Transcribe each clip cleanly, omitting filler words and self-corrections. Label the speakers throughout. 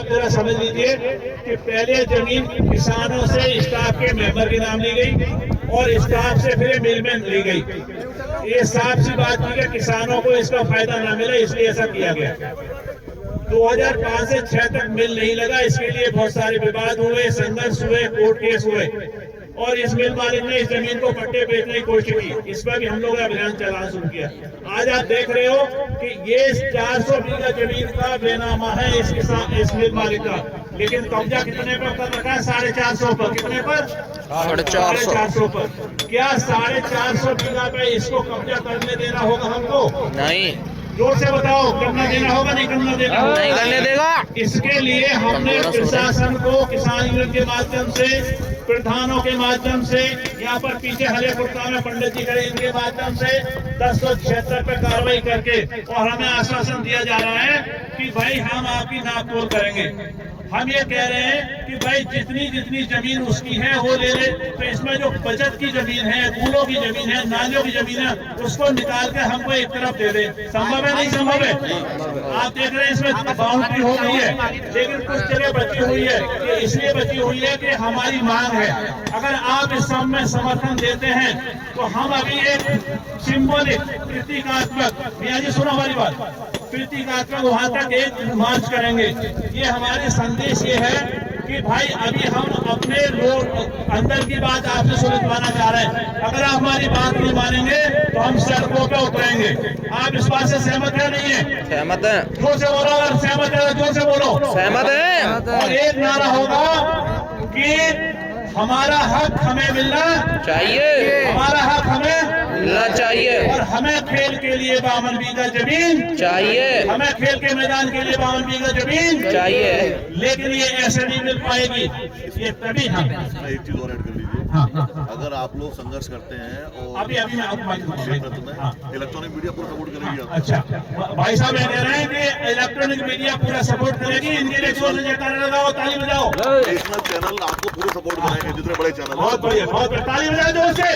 Speaker 1: जरा समझ लीजिए कि पहले जमीन किसानों से स्टाफ के मेंबर के नाम ली गई और स्टाफ से फिर मिल में ली गई। ये साफ सी बात की किसानों को इसका फायदा ना मिले, इसलिए ऐसा किया गया। 2005 से 6 तक मिल नहीं लगा, इसके लिए बहुत सारे विवाद हुए, संघर्ष हुए, कोर्ट केस हुए और इस मिल मालिक ने इस जमीन को पट्टे बेचने की कोशिश की। इस पर भी हम लोगों ने अभियान चलाना शुरू किया। आज आप देख रहे हो कि ये 400 बीघा जमीन का बेनामा है इस मिल मालिक का, लेकिन कब्जा कितने पर कर रखा है? 450 पर। कितने पर? 450 पर। क्या 450 बीघा पे इसको कब्जा करने देना होगा हमको?
Speaker 2: नहीं।
Speaker 1: जोर से बताओ, करना देना होगा? नहीं करना देना?
Speaker 2: नहीं करने देगा।
Speaker 1: इसके लिए हमने प्रशासन को किसान यूनियन के माध्यम से, प्रधानों के माध्यम से, यहाँ पर पीछे हरे कुर्ता में पंडित जी खड़े, इनके माध्यम से 1076 पे कार्रवाई करके और हमें आश्वासन दिया जा रहा है कि भाई हम आपकी नापतोल करेंगे। हम ये कह रहे हैं कि भाई जितनी जितनी जमीन उसकी है वो ले ले, तो इसमें जो बचत की जमीन है, कूलों की जमीन है, नालियों की जमीन है, उसको निकाल के हमको एक तरफ दे दे। संभव है? नहीं संभव है? आप देख रहे हैं इसमें बाउंड्री हो गई है, लेकिन कुछ जगह बची हुई है। ये इसलिए बची हुई है कि हमारी मांग है। अगर आप इस सब में समर्थन देते हैं तो हम अभी एक सिंबॉलिक, प्रतीकात्मक, मियां जी सुनो हमारी बात, प्रतीकात्मक वहां तक एक मार्च करेंगे। ये हमारे संदेश ये है कि भाई अभी हम अपने लोग अंदर की बात आपसे सुलझवाना चाह रहे हैं। अगर आप हमारी बात नहीं मानेंगे तो हम सड़कों पे उतरेंगे। आप इस बात से सहमत है? नहीं है?
Speaker 2: सहमत है।
Speaker 1: जोर से बोलो, अगर सहमत है जोर से बोलो।
Speaker 2: सहमत है।
Speaker 1: और एक नारा होगा कि हमारा हक हमें मिलना
Speaker 2: चाहिए,
Speaker 1: हमारा हक हमें
Speaker 2: मिलना चाहिए
Speaker 1: और हमें खेल के लिए 52 बीघा जमीन
Speaker 2: चाहिए,
Speaker 1: हमें खेल के मैदान के लिए 52 बीघा जमीन
Speaker 2: चाहिए।
Speaker 1: लेकिन ये ऐसे नहीं मिल पाएगी। ये तभी हम
Speaker 3: एक चीज और ऐड कर लीजिए। अगर आप लोग संघर्ष करते हैं और
Speaker 1: अभी मैं
Speaker 3: इलेक्ट्रॉनिक मीडिया पूरा सपोर्ट करेगी।
Speaker 1: अच्छा भाई साहब ये कह रहे हैं कि इलेक्ट्रॉनिक मीडिया पूरा सपोर्ट करेगी। इनके लिए जोर से जयकारा लगाओ, ताली बजाओ।
Speaker 3: नेशनल चैनल आपको पूरे सपोर्ट करेंगे, जितने बड़े चैनल।
Speaker 1: बहुत बढ़िया, बहुत बढ़िया, ताली बजाओ जोर से।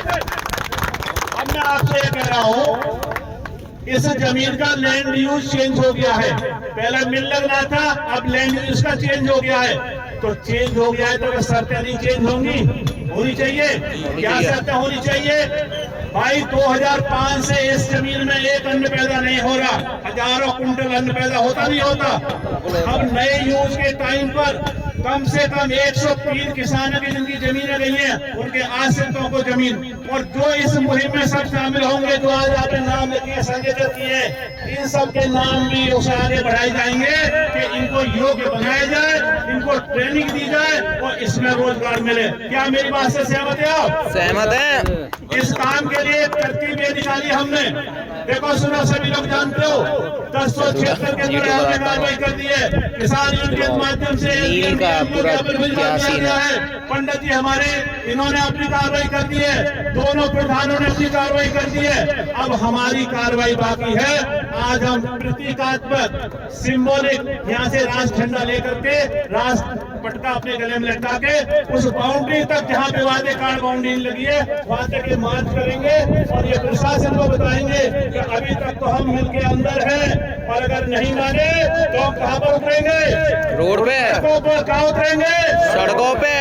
Speaker 1: अब मैं आपसे ये कह रहा हूँ, इस जमीन का लैंड यूज चेंज हो गया है। पहले मिल लगना था, अब लैंड यूज का चेंज हो गया है। तो चेंज हो गया है तो शर्तें नहीं चेंज होनी चाहिए। क्या शर्तें होनी चाहिए? भाई 2005 से इस जमीन में एक अन्न पैदा नहीं हो रहा, हजारों कुंटल अन्न पैदा होता नहीं होता। अब नए यूज के टाइम पर कम से कम 103 किसानों की जिनकी जमीनें गई हैं, उनके आश्रितों को जमीन, और जो इस मुहिम में सब शामिल होंगे, जो आज आपने नाम लिखे, संजय किए, इन सब के नाम भी उसे आगे बढ़ाए जाएंगे कि इनको योग्य बनाया जाए, इनको ट्रेनिंग दी जाए और इसमें रोजगार मिले। क्या मेरी बात से सहमत है आप?
Speaker 2: सहमत है।
Speaker 1: इस काम के लिए तरकीब ये निकाली हमने। देखो सुनो, सभी लोग जानते हो 1076 के अंदर हमने कार्रवाई कर दी है। किसान यूनियन के माध्यम से पंडित जी हमारे, इन्होंने अपनी कार्रवाई कर दी है, दोनों प्रधानों ने अपनी कार्रवाई कर दी है। अब हमारी कार्रवाई बाकी है। आज हम प्रतीकात्मक, सिंबॉलिक, यहाँ से राष्ट्र झंडा लेकर के, राष्ट्र पटका अपने गले में लटका के उस बाउंड्री तक जहाँ पे वादे कार्ड बाउंड्री लगी है वहां तक ये मार्च करेंगे और ये प्रशासन को बताएंगे कि अभी तक तो हम मिल के अंदर हैं, और अगर नहीं माने तो हम कहाँ पर उतरेंगे? रोड पे। सड़कों पर। कहाँ उतरेंगे? सड़कों पे।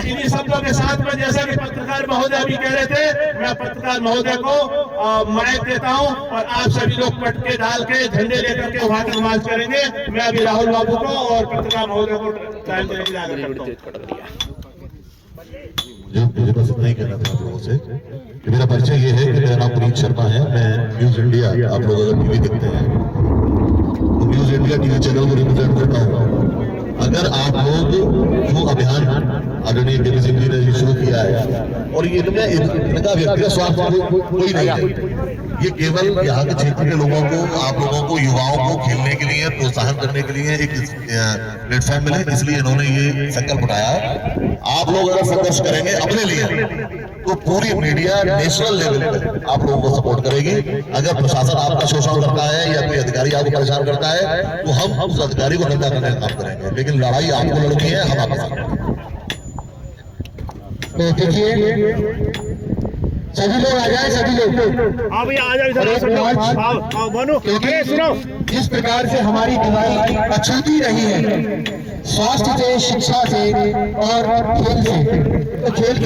Speaker 1: इन्हीं शब्दों के साथ में, जैसा कि पत्रकार महोदय अभी कह रहे थे, मैं पत्रकार महोदय को माइक देता हूँ और आप सभी लोग पटके डाल के, झंडे लेकर के वहां तक मार्च करेंगे। मैं अभी राहुल बाबू को और पत्रकार महोदय को टाइम देने के लिए आगे बढ़ता हूं।
Speaker 4: मुझे बस इतना ही कहना था आप लोगों से कि मेरा परिचय ये है कि मेरा नाम पुनीत शर्मा है। मैं न्यूज इंडिया, आप लोग अगर टीवी देखते हैं तो न्यूज इंडिया टीवी चैनल को रिप्रेजेंट करता हूँ। अगर आप लोग जो अभियान आदरणीय केपी सिंह जी ने शुरू किया है, और ये इनका व्यक्तिगत स्वार्थ कोई नहीं है, ये केवल यहाँ के क्षेत्र के लोगों को, आप लोगों को, युवाओं को खेलने के लिए, प्रोत्साहन करने के लिए एक प्लेटफॉर्म मिले, इसलिए इन्होंने ये संकल्प उठाया है। आप लोग अगर संघर्ष करेंगे अपने लिए तो पूरी मीडिया नेशनल लेवल पर आप लोगों को सपोर्ट करेगी। अगर प्रशासन आपका शोषण करता है या कोई अधिकारी आपको परेशान करता है तो हम उस अधिकारी को निंदा करने का काम करेंगे, लेकिन लड़ाई आपको लड़नी है, हम आपके साथ।
Speaker 5: तो देखिए सभी लोग आ जाए, सभी लोग
Speaker 1: हाँ भैया आ जाओ,
Speaker 5: क्योंकि सुनो, जिस प्रकार से हमारी दिवाली अछूती रही है, स्वास्थ्य से, शिक्षा से और खेल से। तो खेल के